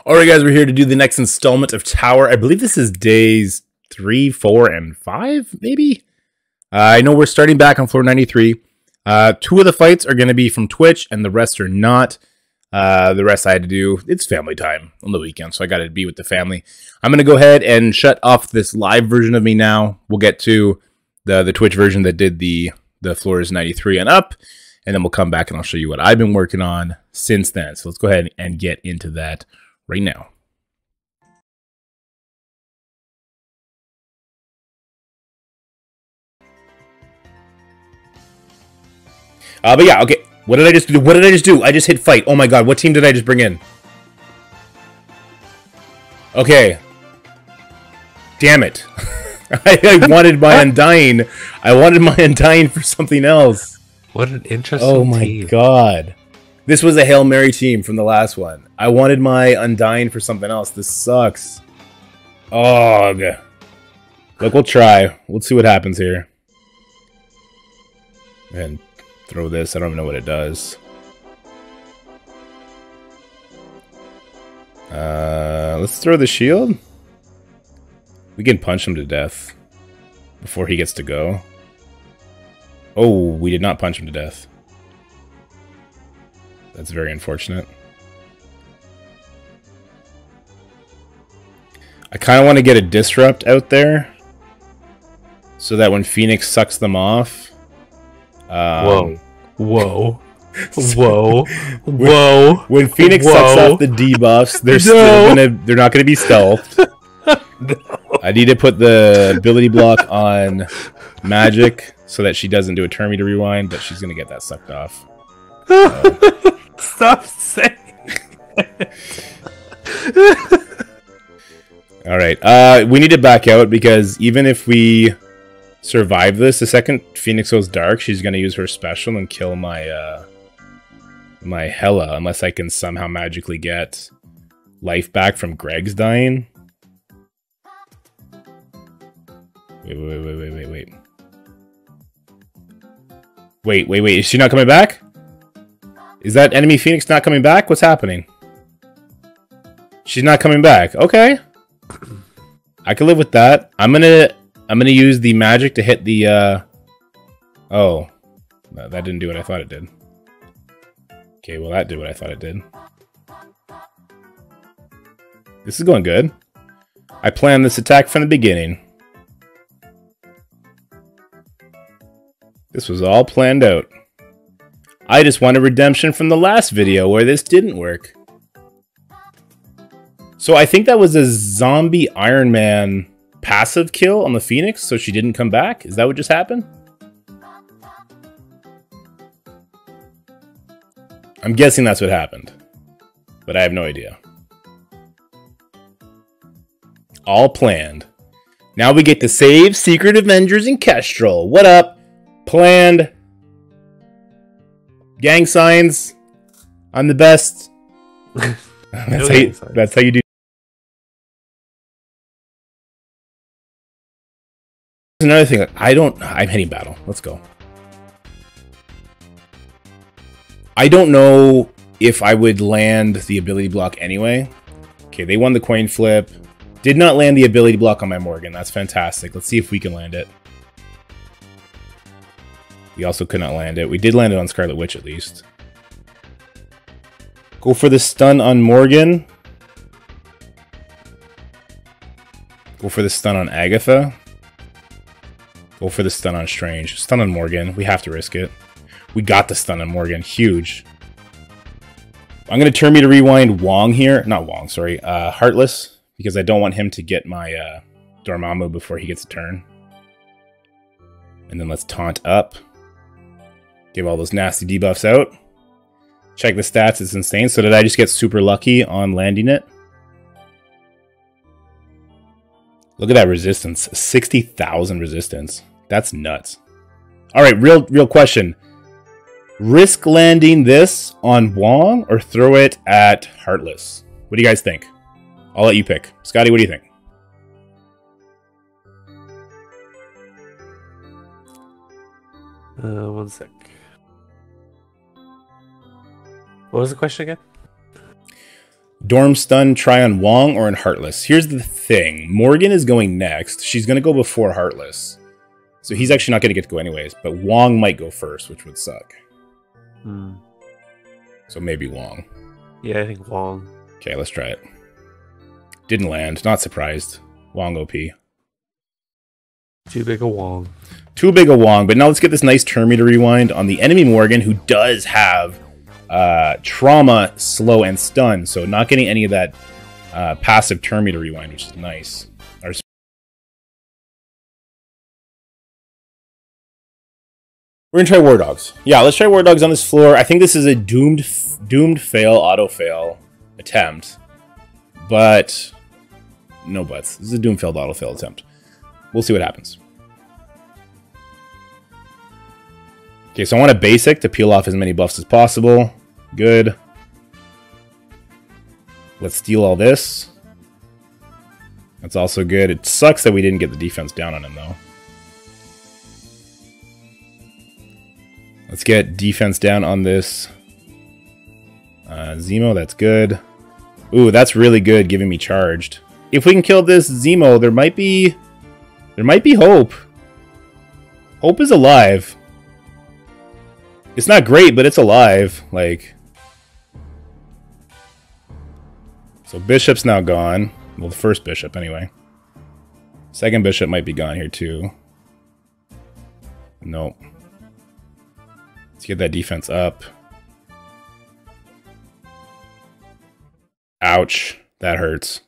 All right, guys, we're here to do the next installment of Tower. I believe this is days 3, 4, and 5, maybe? I know we're starting back on floor 93. 2 of the fights are going to be from Twitch, and the rest are not. The rest I had to do, it's family time on the weekend, so I got to be with the family. I'm going to go ahead and shut off this live version of me now. We'll get to the Twitch version that did the floors 93 and up, and then we'll come back and I'll show you what I've been working on since then. So let's go ahead and get into that right now. But yeah, okay. What did I just do? What did I just do? I just hit fight. Oh my god, what team did I just bring in? Okay. Damn it. I wanted my Undying. I wanted my Undying for something else. What an interesting Oh my team. god. This was a Hail Mary team from the last one. I wanted my Undying for something else. This sucks. Ugh. Look, we'll try. We'll see what happens here. And throw this. I don't even know what it does. Let's throw the shield. We can punch him to death before he gets to go. Oh, we did not punch him to death. That's very unfortunate. I kind of want to get a Disrupt out there so that when Phoenix sucks them off... Whoa. Whoa. Whoa. Whoa. When Phoenix sucks off the debuffs, they're not gonna be stealthed. No. I need to put the ability block on Magic so that she doesn't do a turn meter rewind, but she's gonna get that sucked off. Stop saying Alright, we need to back out because even if we survive this, the second Phoenix goes dark, she's gonna use her special and kill my my Hela, unless I can somehow magically get life back from Greg's dying. Wait, is she not coming back? Is that enemy Phoenix not coming back? What's happening? She's not coming back. Okay. I can live with that. I'm gonna use the magic to hit the oh. That didn't do what I thought it did. Okay, well that did what I thought it did. This is going good. I planned this attack from the beginning. This was all planned out. I just wanted redemption from the last video where this didn't work. So I think that was a zombie Iron Man passive kill on the Phoenix, so she didn't come back? Is that what just happened? I'm guessing that's what happened, but I have no idea. All planned. Now we get to save Secret Avengers and Kestrel. What up? Planned. Gang signs. I'm the best. That's how you do. Another thing, I'm hitting battle. Let's go. I don't know if I would land the ability block anyway. Okay, they won the coin flip. Did not land the ability block on my Morgan. That's fantastic. Let's see if we can land it. We also could not land it. We did land it on Scarlet Witch at least. Go for the stun on Morgan. Go for the stun on Agatha. Go for the stun on Strange. Stun on Morgan. We have to risk it. We got the stun on Morgan. Huge. I'm going to turn me to rewind Wong here. Not Wong, sorry. Heartless. Because I don't want him to get my Dormammu before he gets a turn. And then let's taunt up. Give all those nasty debuffs out. Check the stats. It's insane. So did I just get super lucky on landing it? Look at that resistance. 60,000 resistance. That's nuts. Alright, real question. Risk landing this on Wong or throw it at Heartless? What do you guys think? I'll let you pick. Scotty, what do you think? One sec. What was the question again? Dorm stun, try on Wong or in Heartless. Here's the thing. Morgan is going next. She's going to go before Heartless. So he's actually not going to get to go anyways. But Wong might go first, which would suck. So maybe Wong. Yeah, I think Wong. Okay, let's try it. Didn't land. Not surprised. Wong OP. Too big a Wong. Too big a Wong. But now let's get this nice turn meter rewind on the enemy Morgan, who does have trauma, slow, and stun. So not getting any of that passive turn meter rewind, which is nice. We're gonna try War Dogs. Yeah, let's try War Dogs on this floor. I think this is a doomed fail, auto fail attempt, but no buts. This is a doomed failed auto fail attempt. We'll see what happens. Okay, so I want a basic to peel off as many buffs as possible. Good. Let's steal all this. That's also good. It sucks that we didn't get the defense down on him, though. Let's get defense down on this Zemo. That's good. Ooh, that's really good, giving me charged. If we can kill this Zemo, there might be hope. Hope is alive. It's not great, but it's alive. Like, so Bishop's now gone. Well, the first Bishop, anyway. Second Bishop might be gone here, too. Nope. Let's get that defense up. Ouch. That hurts.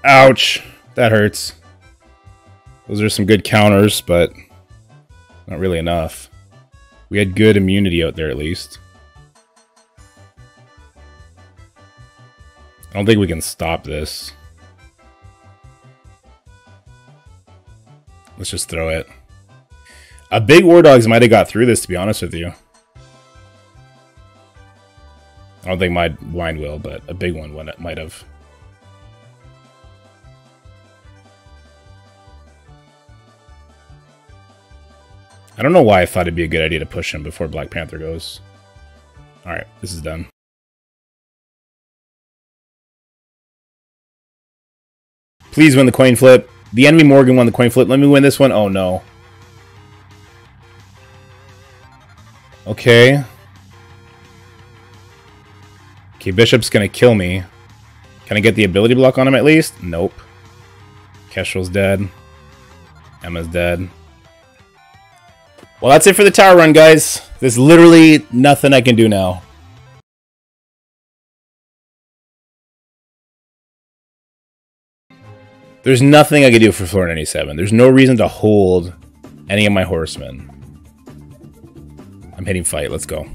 Ouch. That hurts. Those are some good counters, but not really enough. We had good immunity out there, at least. I don't think we can stop this. Let's just throw it. A big War Dogs might have got through this, to be honest with you. I don't think my blind will, but a big one might have. I don't know why I thought it'd be a good idea to push him before Black Panther goes. Alright, this is done. Please win the coin flip. The enemy Morgan won the coin flip. Let me win this one. Oh, no. Okay. Okay, Bishop's gonna kill me. Can I get the ability block on him at least? Nope. Kestrel's dead. Emma's dead. Well, that's it for the tower run, guys. There's literally nothing I can do now. There's nothing I can do for floor 97. There's no reason to hold any of my horsemen. I'm hitting fight. Let's go.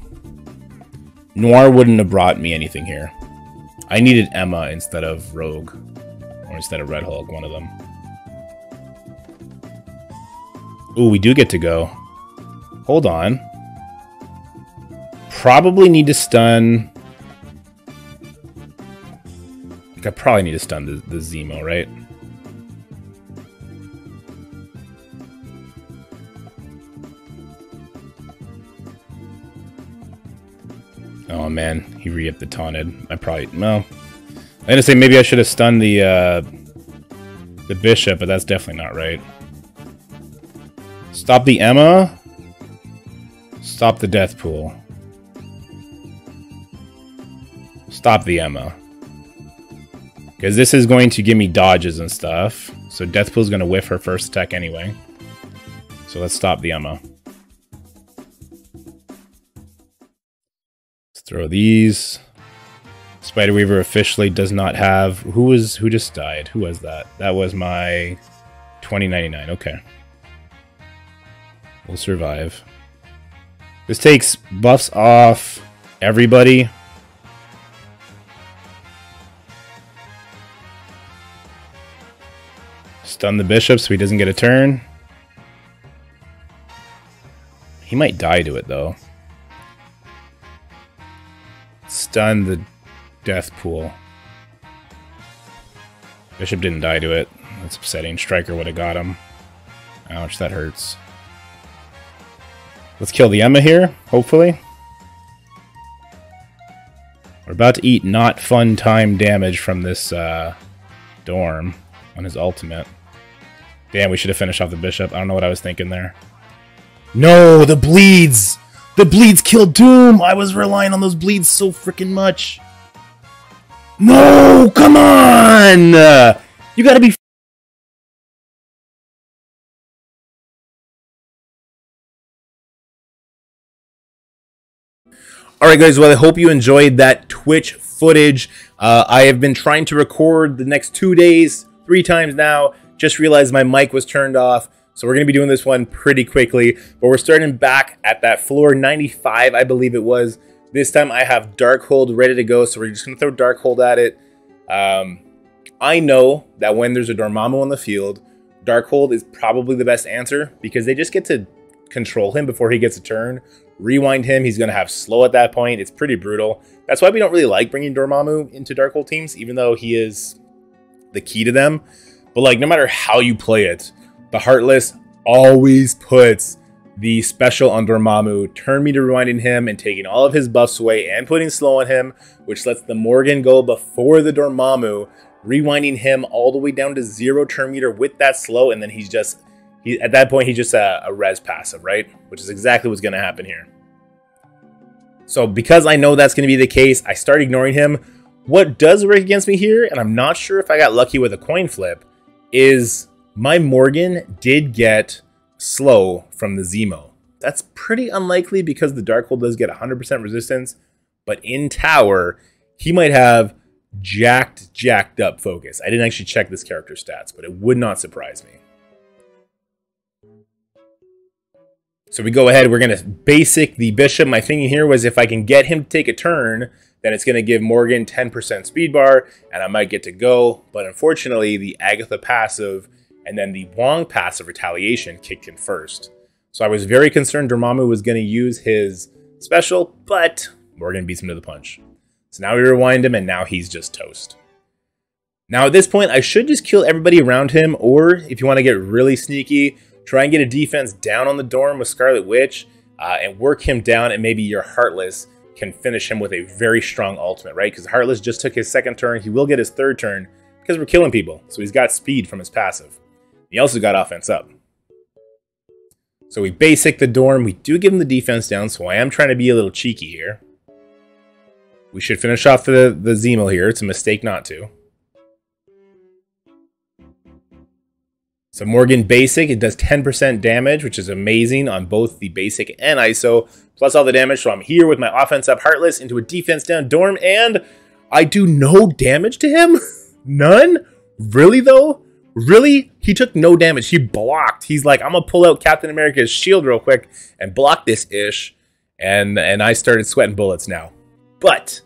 Noir wouldn't have brought me anything here. I needed Emma instead of Rogue. Or instead of Red Hulk, one of them. Ooh, we do get to go. Hold on. Probably need to stun... I think I probably need to stun the Zemo, right? Oh man, he re-upped the taunted. I probably... well... I'm gonna say maybe I should have stunned the Bishop, but that's definitely not right. Stop the Emma. Stop the Death Pool. Stop the Emma. Because this is going to give me dodges and stuff. So Death Pool's going to whiff her first attack anyway. So let's stop the Emma. Let's throw these. Spider Weaver officially does not have... Who just died? Who was that? That was my 2099. Okay. We'll survive. This takes buffs off everybody. Stun the Bishop so he doesn't get a turn. He might die to it, though. Stun the Death Pool. Bishop didn't die to it. That's upsetting. Striker would have got him. Ouch, that hurts. Let's kill the Emma here, hopefully. We're about to eat not fun time damage from this Dorm on his ultimate. Damn, we should have finished off the bishop. I don't know what I was thinking there. No, the bleeds! The bleeds killed Doom! I was relying on those bleeds so freaking much. No, come on! You gotta be... Alright guys, well I hope you enjoyed that Twitch footage. I have been trying to record the next 2 days, 3 times now. Just realized my mic was turned off. So we're going to be doing this one pretty quickly. But we're starting back at that floor 95, I believe it was. This time I have Darkhold ready to go. So we're just going to throw Darkhold at it. I know that when there's a Dormammu on the field, Darkhold is probably the best answer. Because they just get to control him before he gets a turn. Rewind him, he's going to have slow at that point. It's pretty brutal. That's why we don't really like bringing Dormammu into Darkhold teams, even though he is the key to them. But like, no matter how you play it, the Heartless always puts the special on Dormammu, turn meter rewinding him and taking all of his buffs away and putting slow on him, which lets the Morgan go before the Dormammu, rewinding him all the way down to 0 turn meter with that slow, and then he's just... at that point, he's just a res passive, right? Which is exactly what's going to happen here. So because I know that's going to be the case, I start ignoring him. What does work against me here, and I'm not sure if I got lucky with a coin flip, is my Morgan did get slow from the Zemo. That's pretty unlikely because the Darkhold does get 100% resistance, but in tower, he might have jacked up focus. I didn't actually check this character's stats, but it would not surprise me. So we go ahead, we're going to basic the bishop. My thinking here was if I can get him to take a turn, then it's going to give Morgan 10% speed bar, and I might get to go. But unfortunately, the Agatha passive and then the Wong passive retaliation kicked in first. So I was very concerned Dormammu was going to use his special, but Morgan beats him to the punch. So now we rewind him, and now he's just toast. Now at this point, I should just kill everybody around him, or if you want to get really sneaky, try and get a defense down on the Dorm with Scarlet Witch and work him down, and maybe your Heartless can finish him with a very strong ultimate, right? Because Heartless just took his 2nd turn. He will get his 3rd turn because we're killing people. So he's got speed from his passive. He also got offense up. So we basic the Dorm. We do give him the defense down, so I am trying to be a little cheeky here. We should finish off the Zemo here. It's a mistake not to. So Morgan basic, it does 10% damage, which is amazing on both the basic and ISO, plus all the damage. So I'm here with my offense up Heartless into a defense down Dorm, and I do no damage to him? None? Really though? Really? He took no damage. He blocked. He's like, I'm gonna pull out Captain America's shield real quick and block this ish. And I started sweating bullets now. But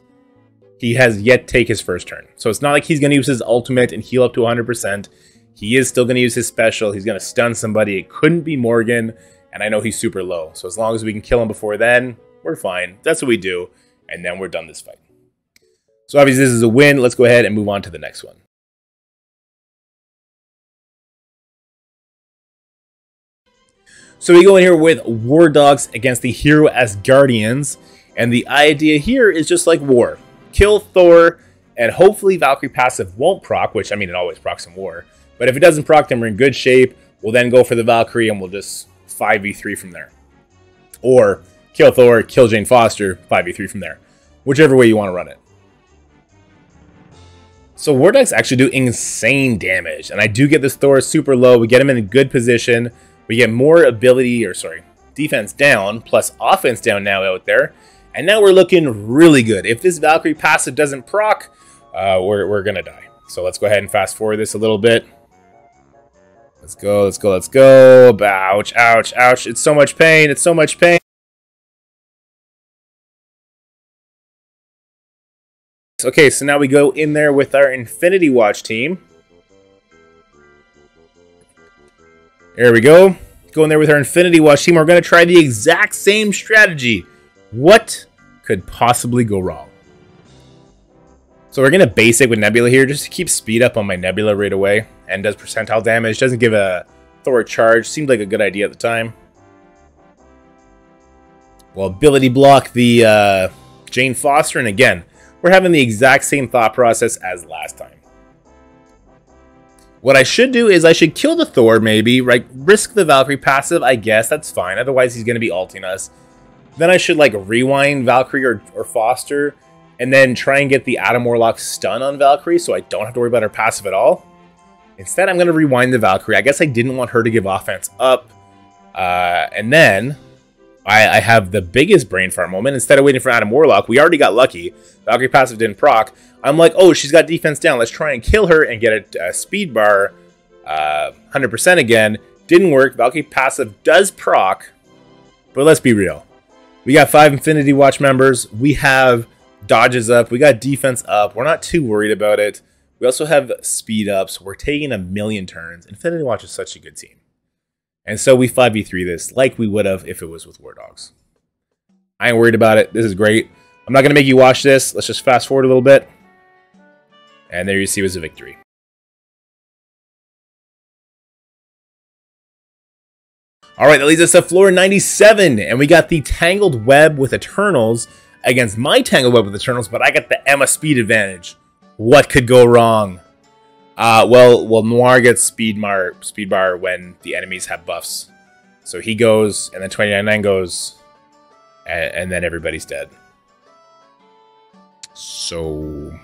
he has yet to take his 1st turn. So it's not like he's gonna use his ultimate and heal up to 100%. He is still going to use his special. He's going to stun somebody. It couldn't be Morgan, and I know he's super low. So as long as we can kill him before then, we're fine. That's what we do, and then we're done this fight. So obviously this is a win. Let's go ahead and move on to the next one. So we go in here with War Dogs against the Hero Asgardians, and the idea here is just like War. Kill Thor, and hopefully Valkyrie passive won't proc, which, I mean, it always procs in War. But if it doesn't proc, then we're in good shape. We'll then go for the Valkyrie, and we'll just 5v3 from there. Or kill Thor, kill Jane Foster, 5v3 from there. Whichever way you want to run it. So War Dogs actually do insane damage. And I do get this Thor super low. We get him in a good position. We get more ability, or sorry, defense down, plus offense down now out there. And now we're looking really good. If this Valkyrie passive doesn't proc, we're going to die. So let's go ahead and fast forward this a little bit. Let's go, let's go, let's go. Ouch, ouch, ouch. It's so much pain. It's so much pain. Okay, so now we go in there with our Infinity Watch team. There we go. Go in there with our Infinity Watch team. We're going to try the exact same strategy. What could possibly go wrong? So we're going to basic with Nebula here just to keep speed up on my Nebula right away. And does percentile damage. Doesn't give a Thor charge. Seemed like a good idea at the time. Well, ability block the Jane Foster. And again, we're having the exact same thought process as last time. What I should do is I should kill the Thor, maybe, right? Risk the Valkyrie passive, I guess, that's fine. Otherwise, he's going to be ulting us. Then I should, like, rewind Valkyrie or Foster, and then try and get the Adam Warlock stun on Valkyrie, so I don't have to worry about her passive at all. Instead, I'm going to rewind the Valkyrie. I guess I didn't want her to give offense up. And then I have the biggest brain fart moment. Instead of waiting for Adam Warlock, we already got lucky. Valkyrie passive didn't proc. I'm like, oh, she's got defense down. Let's try and kill her and get a speed bar 100% again. Didn't work. Valkyrie passive does proc. But let's be real. We got 5 Infinity Watch members. We have dodges up. We got defense up. We're not too worried about it. We also have speed ups. We're taking a million turns. Infinity Watch is such a good team. And so we 5v3 this like we would have if it was with War Dogs. I ain't worried about it. This is great. I'm not going to make you watch this. Let's just fast forward a little bit. And there you see was a victory. All right, that leads us to floor 97. And we got the Tangled Web with Eternals against my Tangled Web with Eternals, but I got the Emma speed advantage. What could go wrong? Well, Noir gets speed bar when the enemies have buffs. So he goes, and then 299 goes, and then everybody's dead. So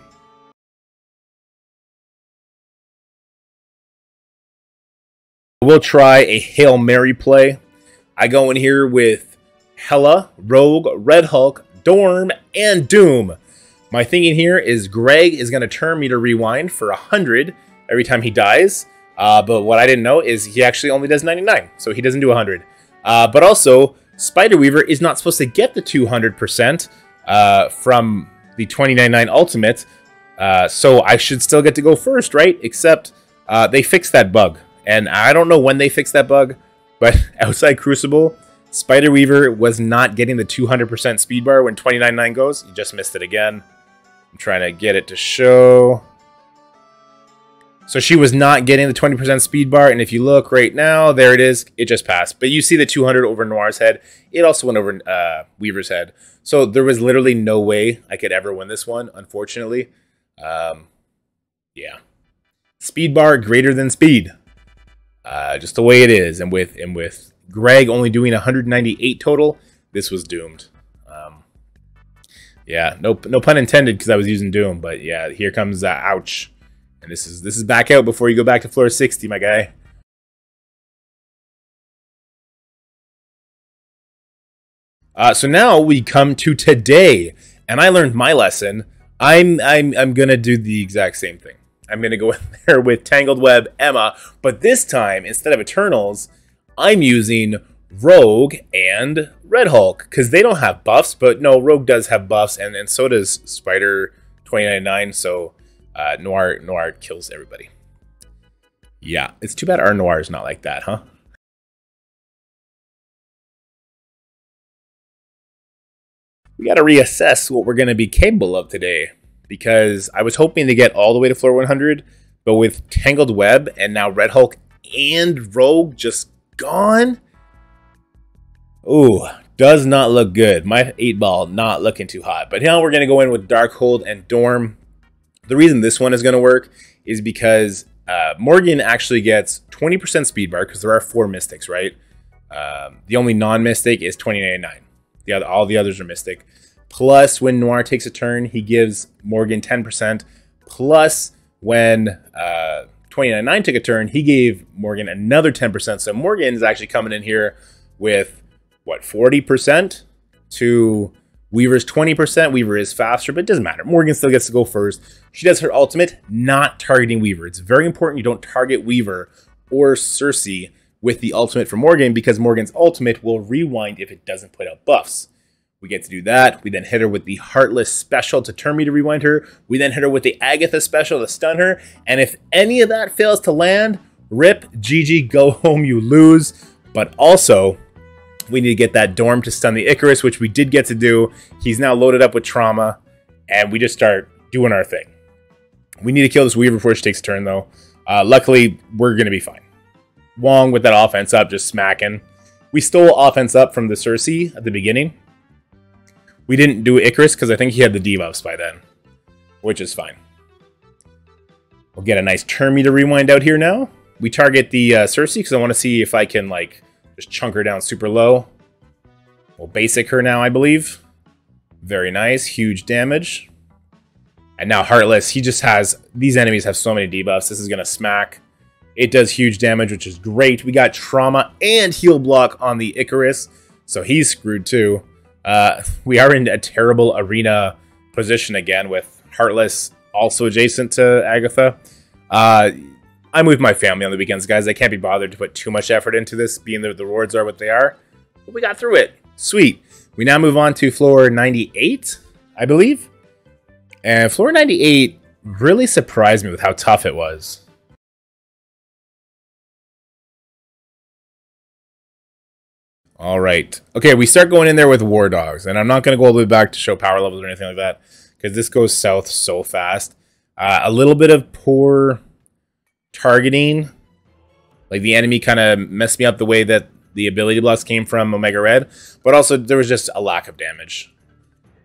we'll try a Hail Mary play. I go in here with Hela, Rogue, Red Hulk, Dorm, and Doom. My thinking here is Greg is going to turn me to rewind for 100 every time he dies. But what I didn't know is he actually only does 99, so he doesn't do 100. But also, Spider Weaver is not supposed to get the 200% from the 2099 Ultimate. So I should still get to go first, right? Except they fixed that bug. And I don't know when they fixed that bug, but outside Crucible, Spider Weaver was not getting the 200% speed bar when 299 goes. You just missed it again. I'm trying to get it to show. So she was not getting the 20% speed bar, and if you look right now, there it is. It just passed. But you see the 200 over Noir's head. It also went over Weaver's head. So there was literally no way I could ever win this one, unfortunately. Yeah. Speed bar greater than speed. Just the way it is. And with Greg only doing 198 total, this was doomed. Yeah, no pun intended because I was using Doom, but yeah, here comes ouch. And this is back out before you go back to floor 60, my guy. So now we come to today, and I learned my lesson. I'm gonna do the exact same thing. I'm gonna go in there with Tangled Web Emma, but this time instead of Eternals, I'm using Rogue and Red Hulk because they don't have buffs. But no, Rogue does have buffs, and so does Spider 2099. So Noir kills everybody. Yeah, it's too bad our Noir is not like that, huh? We got to reassess what we're going to be capable of today, because I was hoping to get all the way to floor 100, but with Tangled Web and now Red Hulk and Rogue just gone, ooh, does not look good. My 8-ball not looking too hot. But now we're going to go in with Darkhold and Dorm. The reason this one is going to work is because Morgan actually gets 20% speed bar because there are 4 mystics, right? The only non-mystic is 2099. All the others are mystic. Plus, when Noir takes a turn, he gives Morgan 10%. Plus, when 2099 took a turn, he gave Morgan another 10%. So Morgan is actually coming in here with, what, 40% to Weaver's 20%. Weaver is faster, but it doesn't matter. Morgan still gets to go first. She does her ultimate, not targeting Weaver. It's very important you don't target Weaver or Cersei with the ultimate for Morgan, because Morgan's ultimate will rewind if it doesn't put out buffs. We get to do that. We then hit her with the Heartless special to turn me to rewind her. We then hit her with the Agatha special to stun her. And if any of that fails to land, rip, GG, go home, you lose. But also, we need to get that Dorm to stun the Icarus, which we did get to do. He's now loaded up with trauma, and we just start doing our thing. We need to kill this Weaver before she takes a turn, though. Luckily, we're going to be fine. Wong with that offense up, just smacking. We stole offense up from the Cersei at the beginning. We didn't do Icarus because I think he had the debuffs by then. which is fine. We'll get a nice turn meter rewind out here now. We target the Cersei because I want to see if I can like just chunk her down super low. We'll basic her now, I believe. Very nice, huge damage. And now Heartless, he just has, these enemies have so many debuffs. This is going to smack. It does huge damage, which is great. We got Trauma and Heal Block on the Icarus, so he's screwed too. We are in a terrible arena position again with Heartless also adjacent to Agatha. I'm with my family on the weekends, guys. I can't be bothered to put too much effort into this, being that the rewards are what they are. But we got through it. Sweet. We now move on to floor 98, I believe. And floor 98 really surprised me with how tough it was. All right. Okay, we start going in there with War Dogs. And I'm not going to go all the way back to show power levels or anything like that, because this goes south so fast. A little bit of poor targeting. Like, the enemy kind of messed me up the way that the ability blocks came from Omega Red. But also, there was just a lack of damage.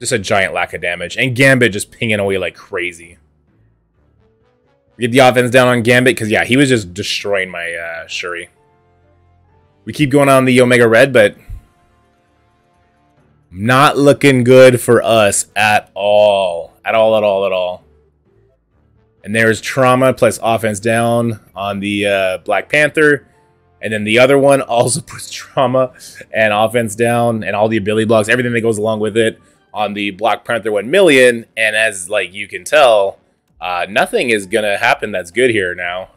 Just a giant lack of damage. And Gambit just pinging away like crazy. Get the offense down on Gambit, because, yeah, he was just destroying my Shuri. We keep going on the Omega Red, but not looking good for us at all. At all. And there's Trauma plus offense down on the Black Panther. And then the other one also puts Trauma and offense down and all the ability blocks, everything that goes along with it on the Black Panther 1 million. And as like you can tell, nothing is going to happen that's good here now.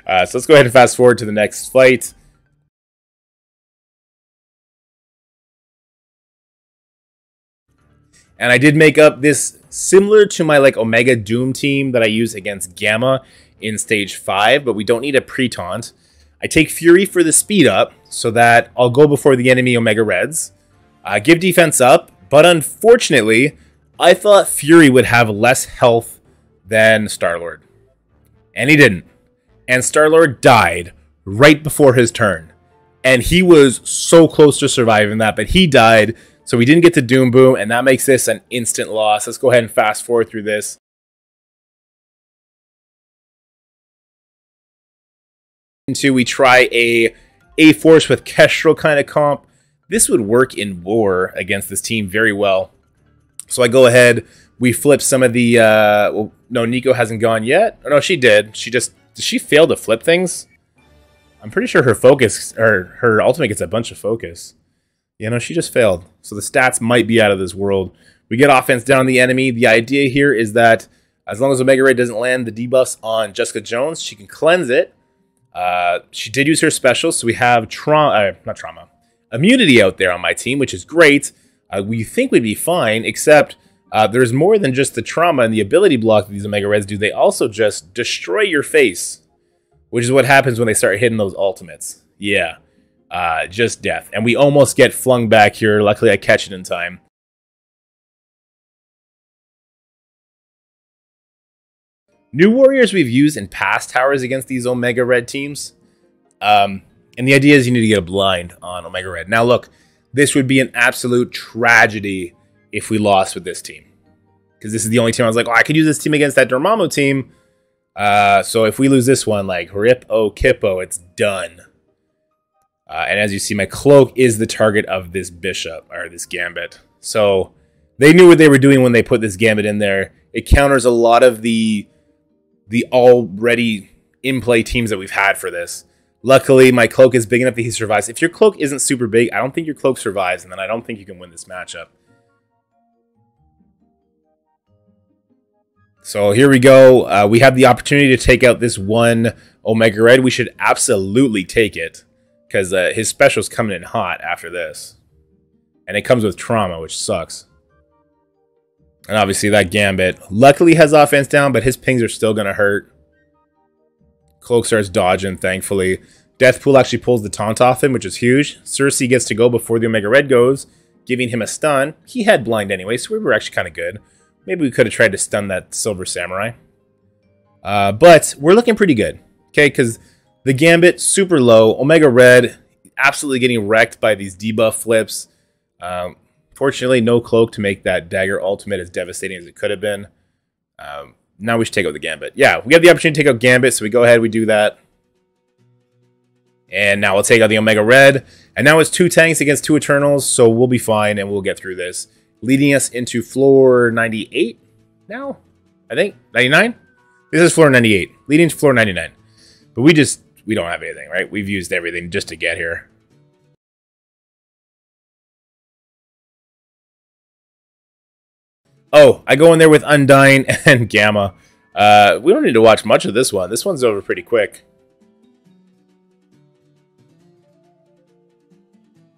So let's go ahead and fast forward to the next fight. And I did make up this similar to my like Omega Doom team that I use against Gamma in stage 5, but we don't need a pre-taunt. I take Fury for the speed up so that I'll go before the enemy Omega Reds. Give defense up, but unfortunately, I thought Fury would have less health than Star-Lord. And he didn't. And Star-Lord died right before his turn. And he was so close to surviving that, but he died. So we didn't get to Doom Boom, and that makes this an instant loss. Let's go ahead and fast forward through this. We try a Force with Kestrel kind of comp. This would work in war against this team very well. So I go ahead, we flip some of the, well, no, Nico hasn't gone yet. Oh, no, she did. Did she fail to flip things? I'm pretty sure her focus, or her ultimate gets a bunch of focus. You know, she just failed. So the stats might be out of this world. We get offense down on the enemy. The idea here is that as long as Omega Ray doesn't land the debuffs on Jessica Jones, she can cleanse it. She did use her special, so we have immunity out there on my team, which is great. We think we'd be fine, except there's more than just the trauma and the ability block that these Omega Reds do. They also just destroy your face, which is what happens when they start hitting those ultimates. Yeah. Just death. And we almost get flung back here. Luckily, I catch it in time. New Warriors we've used in past towers against these Omega Red teams. And the idea is you need to get a blind on Omega Red. Now, look, this would be an absolute tragedy if we lost with this team. Because this is the only team I was like, oh, I could use this team against that Dormammu team. So if we lose this one, like, rip-o-kippo, it's done. And as you see, my cloak is the target of this bishop, or this gambit. So they knew what they were doing when they put this gambit in there. It counters a lot of the already in-play teams that we've had for this. Luckily, my cloak is big enough that he survives. If your cloak isn't super big, I don't think your cloak survives, and then I don't think you can win this matchup. So here we go. We have the opportunity to take out this one Omega Red. We should absolutely take it, because his special's coming in hot after this. And it comes with trauma, which sucks. And obviously that Gambit luckily has offense down, but his pings are still going to hurt. Cloak starts dodging, thankfully. Deathpool actually pulls the taunt off him, which is huge. Cersei gets to go before the Omega Red goes, giving him a stun. He had blind anyway, so we were actually kind of good. Maybe we could have tried to stun that Silver Samurai. But we're looking pretty good, okay? Because the Gambit, super low. Omega Red, absolutely getting wrecked by these debuff flips. Fortunately, no cloak to make that dagger ultimate as devastating as it could have been. Now we should take out the Gambit. Yeah, we have the opportunity to take out Gambit, so we go ahead, we do that. And now we'll take out the Omega Red. And now it's 2 tanks against 2 Eternals, so we'll be fine and we'll get through this. Leading us into floor 98 now, I think. 99? This is floor 98, leading to floor 99. But we don't have anything, right? We've used everything just to get here. Oh, I go in there with Undyne and Gamma. We don't need to watch much of this one. This one's over pretty quick.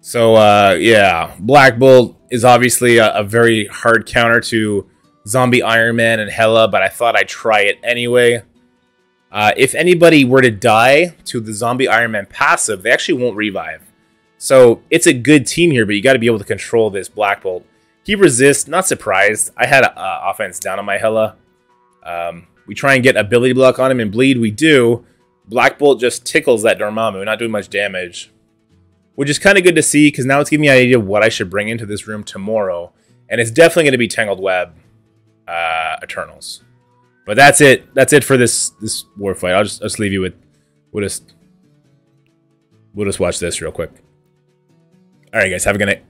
So, yeah. Black Bolt is obviously a very hard counter to Zombie Iron Man and Hela, but I thought I'd try it anyway. If anybody were to die to the Zombie Iron Man passive, they actually won't revive. So, it's a good team here, but you got to be able to control this Black Bolt. He resists, not surprised. I had offense down on my Hela. We try and get ability block on him and bleed. We do. Black Bolt just tickles that Dormammu, not doing much damage. Which is kind of good to see, because now it's giving me an idea of what I should bring into this room tomorrow. And it's definitely going to be Tangled Web Eternals. But that's it. That's it for this war fight. I'll just leave you with... We'll just watch this real quick. Alright guys, have a good night.